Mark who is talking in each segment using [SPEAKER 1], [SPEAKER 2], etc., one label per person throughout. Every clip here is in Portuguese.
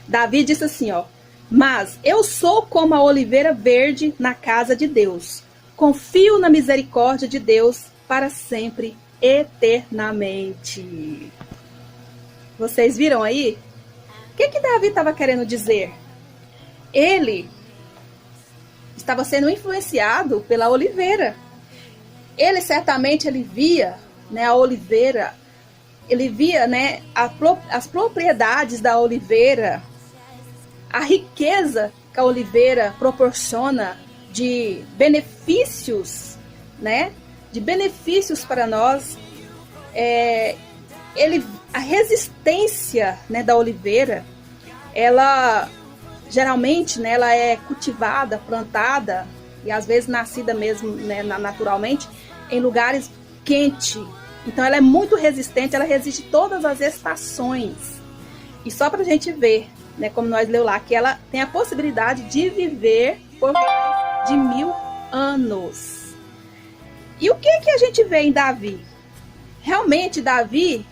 [SPEAKER 1] Davi disse assim, ó: mas eu sou como a oliveira verde na casa de Deus. Confio na misericórdia de Deus para sempre, eternamente. Vocês viram aí? O que Davi estava querendo dizer? Ele estava sendo influenciado pela oliveira. Ele certamente via, né, a oliveira, ele via, né, as propriedades da oliveira, a riqueza que a oliveira proporciona de benefícios, né, de benefícios para nós. A resistência, né, da oliveira, ela geralmente, né, ela é cultivada, plantada e às vezes nascida mesmo, né, naturalmente em lugares quentes. Então ela é muito resistente, ela resiste todas as estações. E só para a gente ver, né, como nós leu lá, que ela tem a possibilidade de viver por mais de 1000 anos. E o que a gente vê em Davi? Realmente Davi,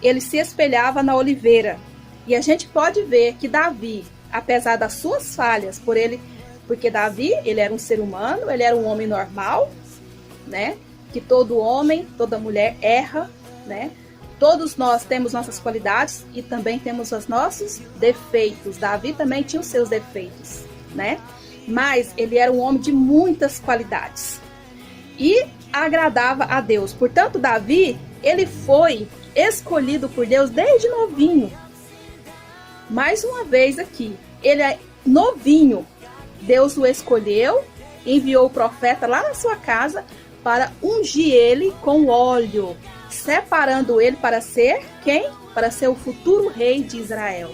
[SPEAKER 1] ele se espelhava na oliveira. E a gente pode ver que Davi, apesar das suas falhas, porque Davi, ele era um ser humano, ele era um homem normal, né? Que todo homem, toda mulher erra, né? Todos nós temos nossas qualidades e também temos os nossos defeitos. Davi também tinha os seus defeitos, né? Mas ele era um homem de muitas qualidades e agradava a Deus. Portanto, Davi, ele foi escolhido por Deus desde novinho. Mais uma vez aqui, ele é novinho. Deus o escolheu, enviou o profeta lá na sua casa para ungir ele com óleo, separando ele para ser quem? Para ser o futuro rei de Israel.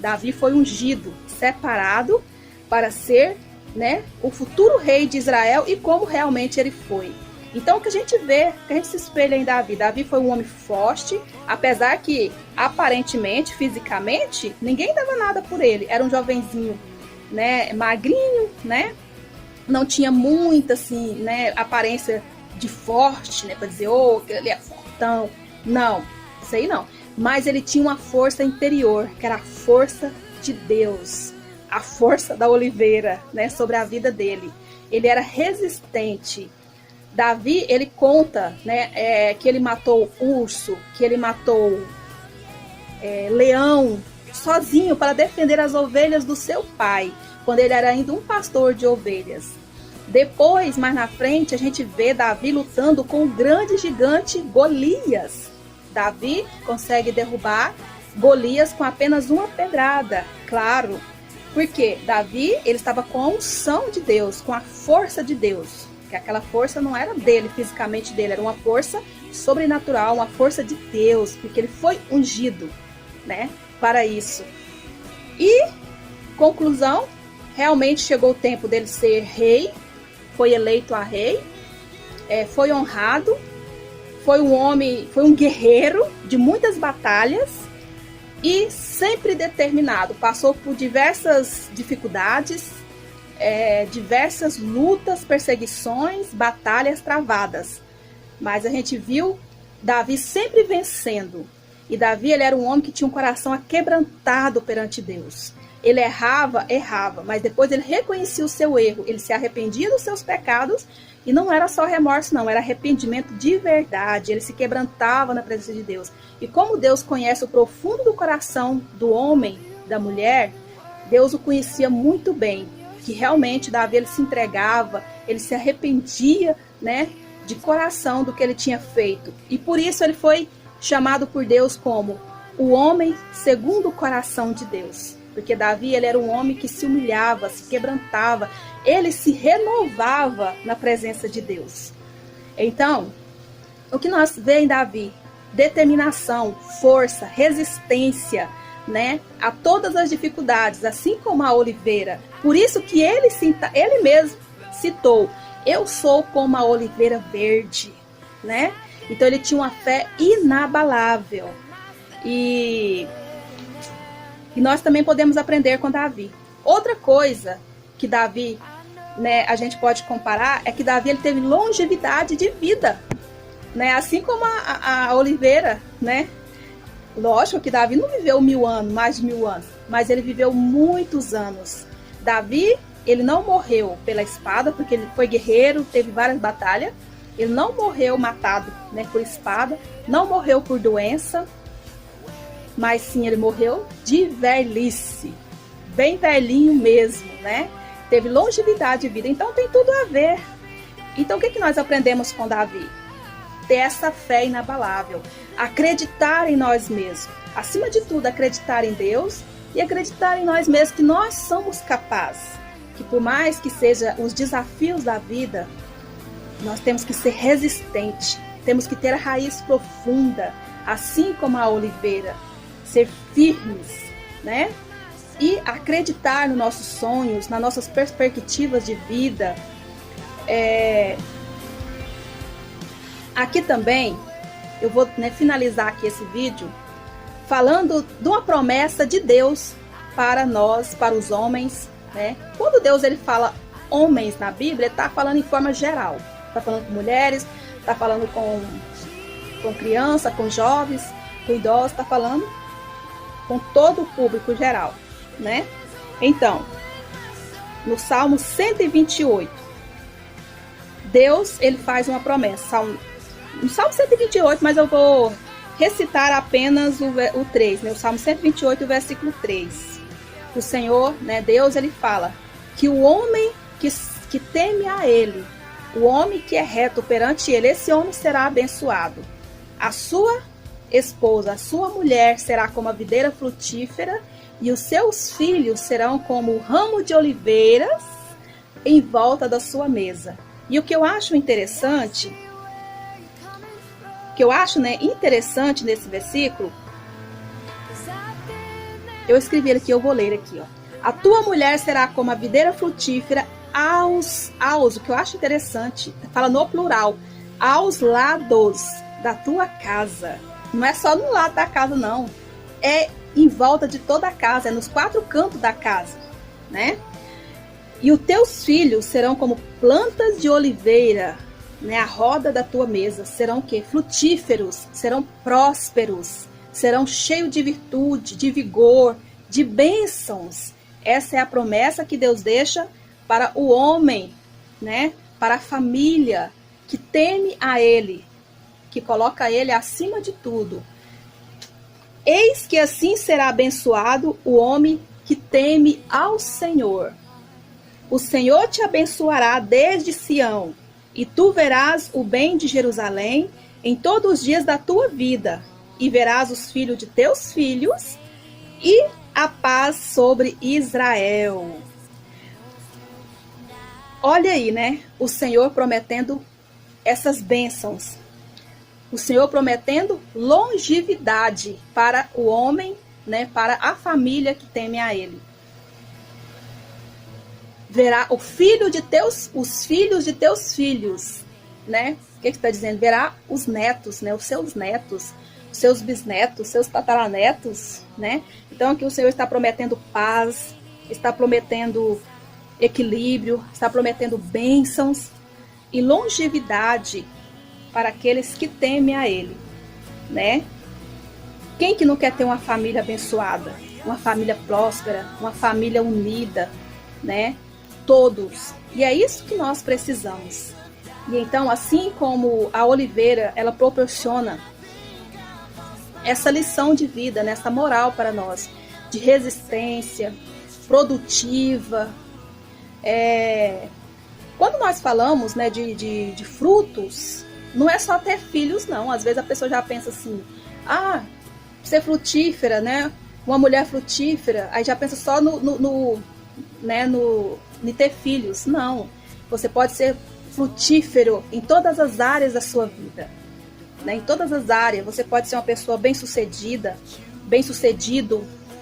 [SPEAKER 1] Davi foi ungido, separado para ser, né, o futuro rei de Israel, e como realmente ele foi. Então o que a gente vê, que a gente se espelha em Davi. Davi foi um homem forte, apesar que aparentemente, fisicamente, ninguém dava nada por ele. Era um jovenzinho, né, magrinho, né? Não tinha muita, assim, né, aparência de forte, né, para dizer, oh, ele é fortão. Não, isso aí não. Mas ele tinha uma força interior, que era a força de Deus, a força da oliveira, né, sobre a vida dele. Ele era resistente. Davi, ele conta, né, que ele matou urso, que ele matou leão, sozinho, para defender as ovelhas do seu pai, quando ele era ainda um pastor de ovelhas. Depois, mais na frente, a gente vê Davi lutando com o grande gigante Golias. Davi consegue derrubar Golias com apenas uma pedrada, claro, porque Davi, ele estava com a unção de Deus, com a força de Deus, que aquela força não era dele, fisicamente dele, era uma força sobrenatural, uma força de Deus, porque ele foi ungido, né, para isso. E, conclusão, realmente chegou o tempo dele ser rei, foi eleito a rei, foi honrado, foi um homem, foi um guerreiro de muitas batalhas e sempre determinado. Passou por diversas dificuldades, diversas lutas, perseguições, batalhas travadas. Mas a gente viu Davi sempre vencendo. E Davi, ele era um homem que tinha um coração aquebrantado perante Deus. Ele errava, mas depois ele reconhecia o seu erro, ele se arrependia dos seus pecados, e não era só remorso não, era arrependimento de verdade, ele se quebrantava na presença de Deus. E como Deus conhece o profundo do coração do homem, da mulher, Deus o conhecia muito bem, que realmente Davi, ele se entregava, ele se arrependia, né, de coração do que ele tinha feito. E por isso ele foi chamado por Deus como o homem segundo o coração de Deus. Porque Davi, ele era um homem que se humilhava, se quebrantava, ele se renovava na presença de Deus. Então, o que nós vemos em Davi? Determinação, força, resistência, né, a todas as dificuldades, assim como a oliveira. Por isso que ele mesmo citou, eu sou como a oliveira verde, né? Então ele tinha uma fé inabalável. E nós também podemos aprender com Davi. Outra coisa que Davi, né, a gente pode comparar, é que Davi, ele teve longevidade de vida, né? Assim como a oliveira, né? Lógico que Davi não viveu 1000 anos, mais de 1000 anos, mas ele viveu muitos anos. Davi, ele não morreu pela espada, porque ele foi guerreiro, teve várias batalhas. Ele não morreu matado, né, por espada, não morreu por doença, mas sim, ele morreu de velhice, bem velhinho mesmo, né? Teve longevidade de vida, então tem tudo a ver. Então o que nós aprendemos com Davi? Ter essa fé inabalável, acreditar em nós mesmos, acima de tudo acreditar em Deus e acreditar em nós mesmos que nós somos capazes, que por mais que sejam os desafios da vida, nós temos que ser resistentes, temos que ter a raiz profunda, assim como a oliveira, ser firmes, né? E acreditar nos nossos sonhos, nas nossas perspectivas de vida. Aqui também, eu vou, né, finalizar aqui esse vídeo falando de uma promessa de Deus para nós, para os homens, né? Quando Deus ele fala homens na Bíblia, ele está falando em forma geral. Está falando com mulheres, está falando com criança, com jovens, com idosos, está falando com todo o público geral, né? Então, no Salmo 128, Deus ele faz uma promessa. No Salmo 128, mas eu vou recitar apenas o 3, né? O Salmo 128, o versículo 3. O Senhor, né, Deus, ele fala que o homem que teme a ele, o homem que é reto perante ele, esse homem será abençoado. A sua esposa, a sua mulher será como a videira frutífera e os seus filhos serão como o ramo de oliveiras em volta da sua mesa. E o que eu acho interessante, interessante nesse versículo, eu escrevi aqui, eu vou ler aqui, ó. A tua mulher será como a videira frutífera aos, o que eu acho interessante, fala no plural, aos lados da tua casa. Não é só no lado da casa, não. É em volta de toda a casa, é nos 4 cantos da casa, né? E os teus filhos serão como plantas de oliveira, né? A roda da tua mesa. Serão o quê? Frutíferos, serão prósperos, serão cheios de virtude, de vigor, de bênçãos. Essa é a promessa que Deus deixa para o homem, né? Para a família que teme a Ele, que coloca Ele acima de tudo. Eis que assim será abençoado o homem que teme ao Senhor. O Senhor te abençoará desde Sião, e tu verás o bem de Jerusalém em todos os dias da tua vida, e verás os filhos de teus filhos, e a paz sobre Israel. Olha aí, né? O Senhor prometendo essas bênçãos. O Senhor prometendo longevidade para o homem, né? Para a família que teme a Ele. Verá os filhos de teus filhos, né? O que está dizendo? Verá os netos, né? Os seus netos, os seus bisnetos, os seus tataranetos, né? Então aqui o Senhor está prometendo paz, está prometendo equilíbrio, está prometendo bênçãos e longevidade para aqueles que temem a Ele, né? Quem que não quer ter uma família abençoada, uma família próspera, uma família unida, né? Todos. E é isso que nós precisamos. E então, assim como a oliveira, ela proporciona essa lição de vida, né? Essa moral para nós, de resistência, produtiva. Quando nós falamos, né, de frutos, não é só ter filhos, não. Às vezes a pessoa já pensa assim, ser frutífera, né? Uma mulher frutífera, aí já pensa só em ter filhos. Não, você pode ser frutífero em todas as áreas da sua vida, né? Em todas as áreas, você pode ser uma pessoa bem-sucedido,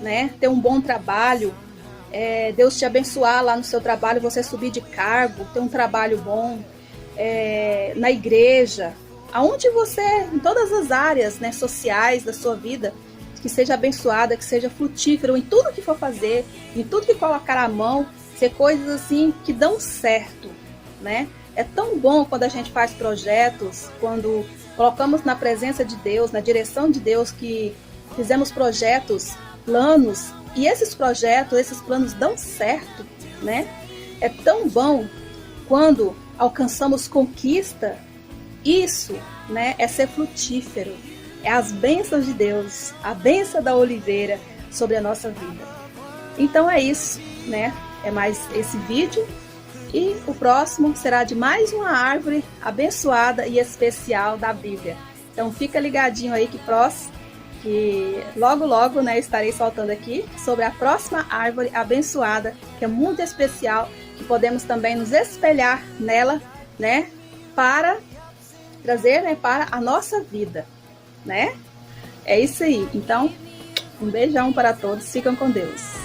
[SPEAKER 1] né? Ter um bom trabalho, Deus te abençoar lá no seu trabalho, você subir de cargo, ter um trabalho bom, na igreja, aonde você, em todas as áreas, né, sociais da sua vida, que seja abençoada, que seja frutífero em tudo que for fazer, em tudo que colocar a mão, ser coisas assim que dão certo, né? É tão bom quando a gente faz projetos, quando colocamos na presença de Deus, na direção de Deus, que fizemos projetos, planos E esses projetos, esses planos dão certo, né? É tão bom quando alcançamos conquista. Isso, né, é ser frutífero. É as bênçãos de Deus, a bênção da oliveira sobre a nossa vida. Então é isso, né? É mais esse vídeo. E o próximo será de mais uma árvore abençoada e especial da Bíblia. Então fica ligadinho aí que logo logo, né, estarei soltando aqui sobre a próxima árvore abençoada, que é muito especial, que podemos também nos espelhar nela, né, para trazer, né, para a nossa vida, né? É isso aí. Então, um beijão para todos. Fiquem com Deus.